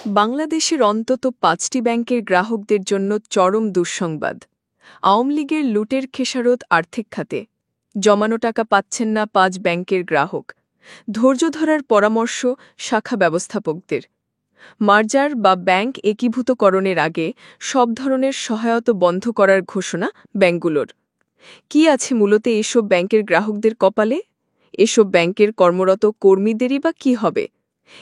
বাংলাদেশের অন্তত ৫টি ব্যাংকের গ্রাহকদের জন্য চরম দুঃসংবাদ। আওয়ামী লীগের লুটের খেসারত আর্থিক খাতে। জমানো টাকা পাচ্ছেন না ৫ ব্যাংকের গ্রাহক। ধৈর্য ধরার পরামর্শ শাখা ব্যবস্থাপকদের। মার্জার বা ব্যাংক একীভূতকরণের আগে সব ধরনের সহায়তা বন্ধ করার ঘোষণা ব্যাংকগুলোর। কি আছে মূলত এসব ব্যাংকের গ্রাহকদের কপালে? এসব ব্যাংকের কর্মরত কর্মীদেরই বা কী হবে?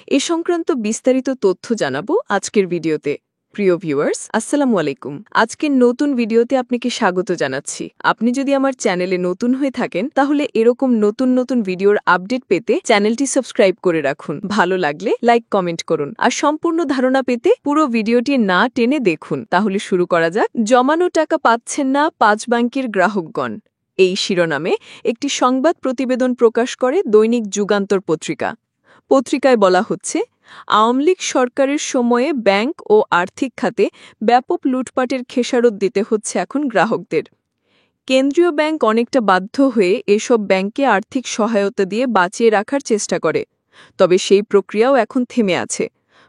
এ সংক্রান্ত বিস্তারিত তথ্য জানাবো আজকের ভিডিওতে। প্রিয় ভিউয়ার্স, আসসালামু আলাইকুম। আজকের নতুন ভিডিওতে আপনাকে স্বাগত জানাচ্ছি। আপনি যদি আমার চ্যানেলে নতুন হয়ে থাকেন তাহলে এরকম নতুন ভিডিওর আপডেট পেতে চ্যানেলটি সাবস্ক্রাইব করে রাখুন। ভালো লাগলে লাইক কমেন্ট করুন। আর সম্পূর্ণ ধারণা পেতে পুরো ভিডিওটি না টেনে দেখুন। তাহলে শুরু করা যাক। জমানো টাকা পাচ্ছেন না ৫ ব্যাংকের গ্রাহকগণ, এই শিরোনামে একটি সংবাদ প্রতিবেদন প্রকাশ করে দৈনিক যুগান্তর পত্রিকা। পত্রিকায় বলা হচ্ছে, আওয়ামী লীগ সরকারের সময়ে ব্যাংক ও আর্থিক খাতে ব্যাপক লুটপাটের খেসারত দিতে হচ্ছে এখন গ্রাহকদের। কেন্দ্রীয় ব্যাংক অনেকটা বাধ্য হয়ে এসব ব্যাংককে আর্থিক সহায়তা দিয়ে বাঁচিয়ে রাখার চেষ্টা করে, তবে সেই প্রক্রিয়াও এখন থেমে আছে।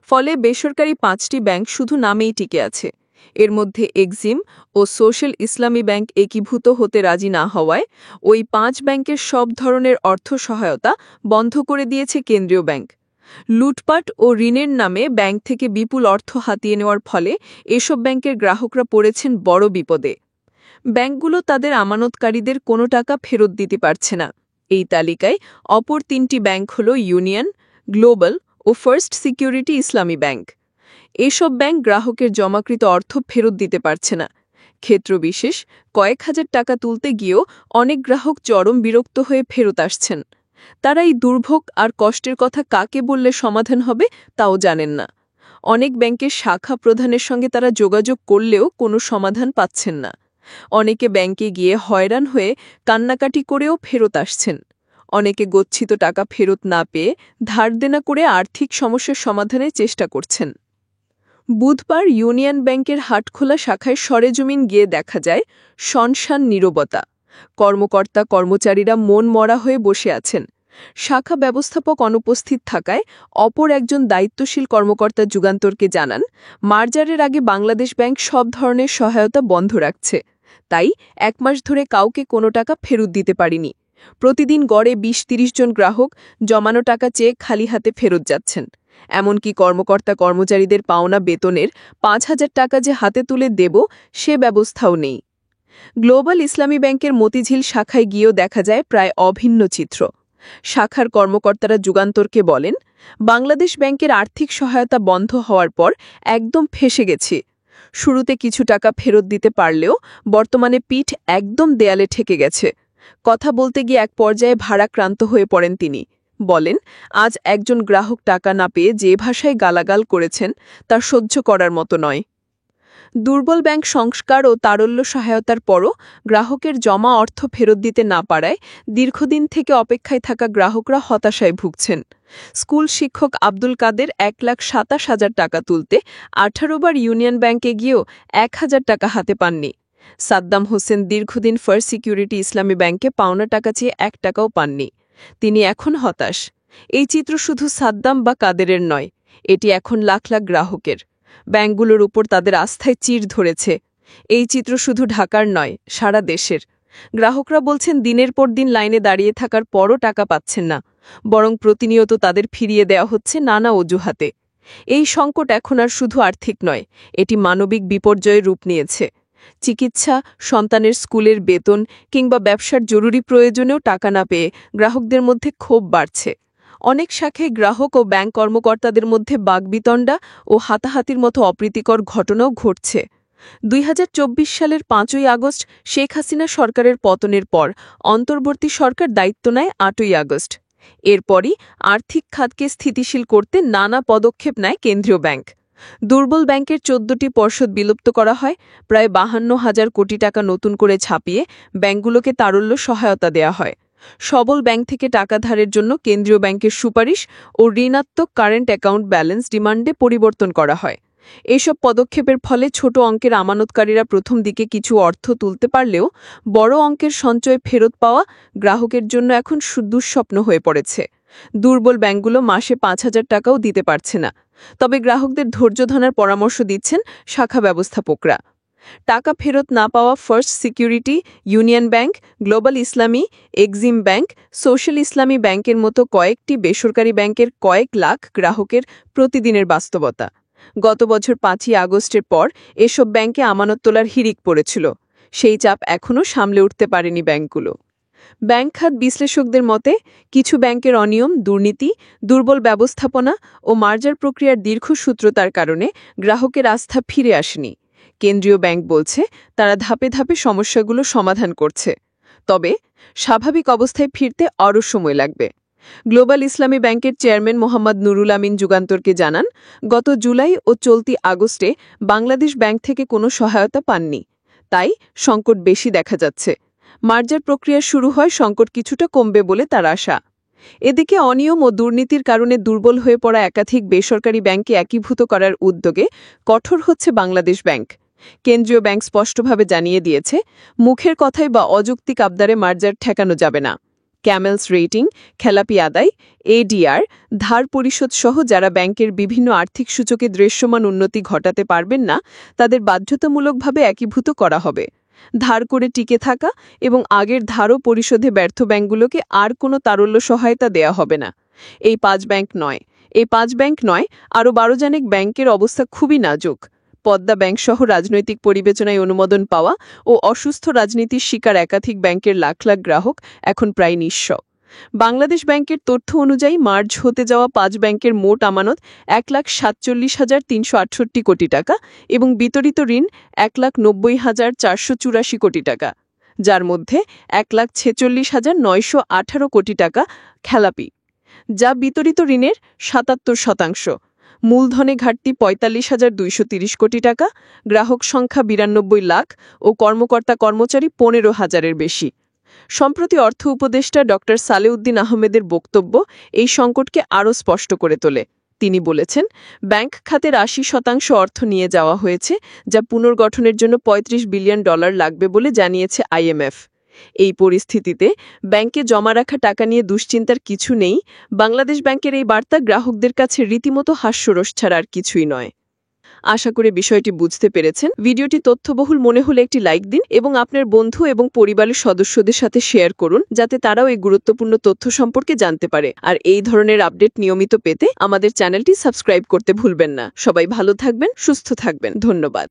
ফলে বেসরকারি ৫টি ব্যাংক শুধু নামেই টিকে আছে। এর মধ্যে এক্সিম ও সোশ্যাল ইসলামী ব্যাংক একীভূত হতে রাজি না হওয়ায় ওই ৫ ব্যাংকের সব ধরনের অর্থ সহায়তা বন্ধ করে দিয়েছে কেন্দ্রীয় ব্যাংক। লুটপাট ও ঋণের নামে ব্যাংক থেকে বিপুল অর্থ হাতিয়ে নেওয়ার ফলে এসব ব্যাংকের গ্রাহকরা পড়েছেন বড় বিপদে। ব্যাংকগুলো তাদের আমানতকারীদের কোনো টাকা ফেরত দিতে পারছে না। এই তালিকায় অপর ৩টি ব্যাংক হল ইউনিয়ন, গ্লোবাল ও ফার্স্ট সিকিউরিটি ইসলামী ব্যাংক। এসব ব্যাংক গ্রাহকের জমাকৃত অর্থ ফেরত দিতে পারছে না। ক্ষেত্রবিশেষ কয়েক হাজার টাকা তুলতে গিয়েও অনেক গ্রাহক চরম বিরক্ত হয়ে ফেরত আসছেন। তারা এই দুর্ভোগ আর কষ্টের কথা কাকে বললে সমাধান হবে তাও জানেন না। অনেক ব্যাংকের শাখা প্রধানের সঙ্গে তারা যোগাযোগ করলেও কোনো সমাধান পাচ্ছেন না। অনেকে ব্যাংকে গিয়ে হয়রান হয়ে কান্নাকাটি করেও ফেরত আসছেন। অনেকে গচ্ছিত টাকা ফেরত না পেয়ে ধার দেনা করে আর্থিক সমস্যার সমাধানের চেষ্টা করছেন। বুধবার ইউনিয়ন ব্যাংকের হাটখোলা শাখায় সরেজমিন গিয়ে দেখা যায় শনশান নীরবতা। কর্মকর্তা-কর্মচারীরা মন মরা হয়ে বসে আছেন। শাখা ব্যবস্থাপক অনুপস্থিত থাকায় অপর একজন দায়িত্বশীল কর্মকর্তা যুগান্তরকে জানান, মার্জারের আগে বাংলাদেশ ব্যাংক সব ধরনের সহায়তা বন্ধ রাখছে, তাই ১ মাস ধরে কাউকে কোনো টাকা ফেরত দিতে পারিনি। প্রতিদিন গড়ে ২০-৩০ জন গ্রাহক জমানো টাকা চেয়ে খালি হাতে ফেরত যাচ্ছেন। এমনকি কর্মকর্তা-কর্মচারীদের পাওনা বেতনের ৫,০০০ টাকা যে হাতে তুলে দেব সে ব্যবস্থাও নেই। গ্লোবাল ইসলামী ব্যাংকের মতিঝিল শাখায় গিয়েও দেখা যায় প্রায় অভিন্ন চিত্র। শাখার কর্মকর্তারা যুগান্তরকে বলেন, বাংলাদেশ ব্যাংকের আর্থিক সহায়তা বন্ধ হওয়ার পর একদম ফেঁসে গেছি। শুরুতে কিছু টাকা ফেরত দিতে পারলেও বর্তমানে পিঠ একদম দেয়ালে ঠেকে গেছে। কথা বলতে গিয়ে এক পর্যায়ে ভারাক্রান্ত হয়ে পড়েন তিনি। বলেন, আজ একজন গ্রাহক টাকা না পেয়ে যে ভাষায় গালাগাল করেছেন তা সহ্য করার মতো নয়। দুর্বল ব্যাংক সংস্কার ও তারল্য সহায়তার পরও গ্রাহকের জমা অর্থ ফেরত দিতে না পারায় দীর্ঘদিন থেকে অপেক্ষায় থাকা গ্রাহকরা হতাশায় ভুগছেন। স্কুল শিক্ষক আব্দুল কাদের ১,২৭,০০০ টাকা তুলতে ১৮ বার ইউনিয়ন ব্যাংকে গিয়েও ১,০০০ টাকা হাতে পাননি। সাদ্দাম হোসেন দীর্ঘদিন ফার্স্ট সিকিউরিটি ইসলামী ব্যাংকে পাওনা টাকা চেয়ে ১ টাকাও পাননি। তিনি এখন হতাশ। এই চিত্র শুধু সাদ্দাম বা কাদেরের নয়, এটি এখন লাখ লাখ গ্রাহকের। ব্যাংকগুলোর উপর তাদের আস্থায় চির ধরেছে। এই চিত্র শুধু ঢাকার নয়, সারা দেশের। গ্রাহকরা বলছেন দিনের পর দিন লাইনে দাঁড়িয়ে থাকার পরও টাকা পাচ্ছেন না, বরং প্রতিনিয়ত তাদের ফিরিয়ে দেওয়া হচ্ছে নানা অজুহাতে। এই সংকট এখন আর শুধু আর্থিক নয়, এটি মানবিক বিপর্যয়ের রূপ নিয়েছে। চিকিৎসা, সন্তানের স্কুলের বেতন কিংবা ব্যবসার জরুরি প্রয়োজনেও টাকা না পেয়ে গ্রাহকদের মধ্যে ক্ষোভ বাড়ছে। অনেক শাখায় গ্রাহক ও ব্যাংক কর্মকর্তাদের মধ্যে বাগবিতণ্ডা ও হাতাহাতির মতো অপ্রীতিকর ঘটনাও ঘটছে। ২০২৪ সালের ৫ই আগস্ট শেখ হাসিনা সরকারের পতনের পর অন্তর্বর্তী সরকার দায়িত্ব নেয় ৮ই আগস্ট। এরপরই আর্থিক খাতকে স্থিতিশীল করতে নানা পদক্ষেপ নেয় কেন্দ্রীয় ব্যাংক। দুর্বল ব্যাংকের ১৪টি পর্ষদ বিলুপ্ত করা হয়, প্রায় ৫২,০০০ কোটি টাকা নতুন করে ছাপিয়ে ব্যাংকগুলোকে তারল্য সহায়তা দেয়া হয়। সবল ব্যাংক থেকে টাকা ধারের জন্য কেন্দ্রীয় ব্যাংকের সুপারিশ ও ঋণাত্মক কারেন্ট অ্যাকাউন্ট ব্যালেন্স ডিমান্ডে পরিবর্তন করা হয়। এসব পদক্ষেপের ফলে ছোট অঙ্কের আমানতকারীরা প্রথম দিকে কিছু অর্থ তুলতে পারলেও বড় অঙ্কের সঞ্চয় ফেরত পাওয়া গ্রাহকের জন্য এখন দুঃস্বপ্ন হয়ে পড়েছে। দুর্বল ব্যাংকগুলো মাসে ৫,০০০ টাকাও দিতে পারছে না। তবে গ্রাহকদের ধৈর্য ধরার পরামর্শ দিচ্ছেন শাখা ব্যবস্থাপকরা। টাকা ফেরত না পাওয়া first security, union bank, global ইসলামী, এক্সিম ব্যাংক, সোশ্যাল ইসলামী ব্যাংকের মতো কয়েকটি বেসরকারি ব্যাংকের কয়েক লাখ গ্রাহকের প্রতিদিনের বাস্তবতা। গত বছর ৫ই আগস্টের পর এসব ব্যাংকে আমানত তোলার হিড়িক পড়েছিল। সেই চাপ এখনও সামলে উঠতে পারেনি ব্যাংকগুলো। ব্যাংক খাত বিশ্লেষকদের মতে কিছু ব্যাংকের অনিয়ম, দুর্নীতি, দুর্বল ব্যবস্থাপনা ও মার্জার প্রক্রিয়ার দীর্ঘসূত্রতার কারণে গ্রাহকের আস্থা ফিরে আসেনি। কেন্দ্রীয় ব্যাংক বলছে তারা ধাপে ধাপে সমস্যাগুলো সমাধান করছে, তবে স্বাভাবিক অবস্থায় ফিরতে আরও সময় লাগবে। গ্লোবাল ইসলামী ব্যাংকের চেয়ারম্যান মোহাম্মদ নুরুল আমিন যুগান্তরকে জানান, গত জুলাই ও চলতি আগস্টে বাংলাদেশ ব্যাংক থেকে কোনো সহায়তা পাননি, তাই সংকট বেশি দেখা যাচ্ছে। মার্জার প্রক্রিয়া শুরু হয় সংকট কিছুটা কমবে বলে তার আশা। এদিকে অনিয়ম ও দুর্নীতির কারণে দুর্বল হয়ে পড়া একাধিক বেসরকারি ব্যাংককে একীভূত করার উদ্যোগে কঠোর হচ্ছে বাংলাদেশ ব্যাংক। কেন্দ্রীয় ব্যাংক স্পষ্টভাবে জানিয়ে দিয়েছে, মুখের কথায় বা অযৌক্তিক আবদারে মার্জার ঠেকানো যাবে না। ক্যামেলস রেটিং, খেলাপি আদায়, এডিআর, ধার পরিশোধ সহ যারা ব্যাংকের বিভিন্ন আর্থিক সূচকে দৃশ্যমান উন্নতি ঘটাতে পারবেন না, তাদের বাধ্যতামূলকভাবে একীভূত করা হবে। ধার করে টিকে থাকা এবং আগের ধারও পরিশোধে ব্যর্থ ব্যাংকগুলোকে আর কোনো তারল্য সহায়তা দেয়া হবে না। এই ৫ ব্যাংক নয়, আরও ১২ জনেক ব্যাংকের অবস্থা খুবই নাজুক। পদ্মা ব্যাংকসহ রাজনৈতিক পরিবেচনায় অনুমোদন পাওয়া ও অসুস্থ রাজনীতির শিকার একাধিক ব্যাংকের লাখ লাখ গ্রাহক এখন প্রায় নিঃস্ব। বাংলাদেশ ব্যাংকের তথ্য অনুযায়ী মার্জ হতে যাওয়া ৫ ব্যাংকের মোট আমানত ১,৪৭,৩৬৮ কোটি টাকা এবং বিতরিত ঋণ ১,৯০,৪৮৪ কোটি টাকা, যার মধ্যে ১,৪৬,৯১৮ কোটি টাকা খেলাপি, যা বিতরিত ঋণের ৭৭%। মূলধনে ঘাটতি ৪৫,২৩০ কোটি টাকা, গ্রাহক সংখ্যা ৯২ লাখ ও কর্মকর্তা-কর্মচারী ১৫,০০০-এর বেশি। সম্প্রতি অর্থ উপদেষ্টা ড. সালেউদ্দিন আহমেদের বক্তব্য এই সংকটকে আরও স্পষ্ট করে তোলে। তিনি বলেছেন, ব্যাংক খাতের ৮০% অর্থ নিয়ে যাওয়া হয়েছে, যা পুনর্গঠনের জন্য $৩৫ বিলিয়ন লাগবে বলে জানিয়েছে IMF। এই পরিস্থিতিতে ব্যাংকে জমা রাখা টাকা নিয়ে দুশ্চিন্তার কিছু নেই। বাংলাদেশ ব্যাংকের এই বার্তা গ্রাহকদের কাছে রীতিমতো হাস্যরস ছাড়া আর কিছুই নয়। আশা করি বিষয়টি বুঝতে পেরেছেন। ভিডিওটি তথ্যবহুল মনে হলে একটি লাইক দিন এবং আপনার বন্ধু এবং পরিবারের সদস্যদের সাথে শেয়ার করুন, যাতে তারাও এই গুরুত্বপূর্ণ তথ্য সম্পর্কে জানতে পারে। আর এই ধরনের আপডেট নিয়মিত পেতে আমাদের চ্যানেলটি সাবস্ক্রাইব করতে ভুলবেন না। সবাই ভালো থাকবেন, সুস্থ থাকবেন। ধন্যবাদ।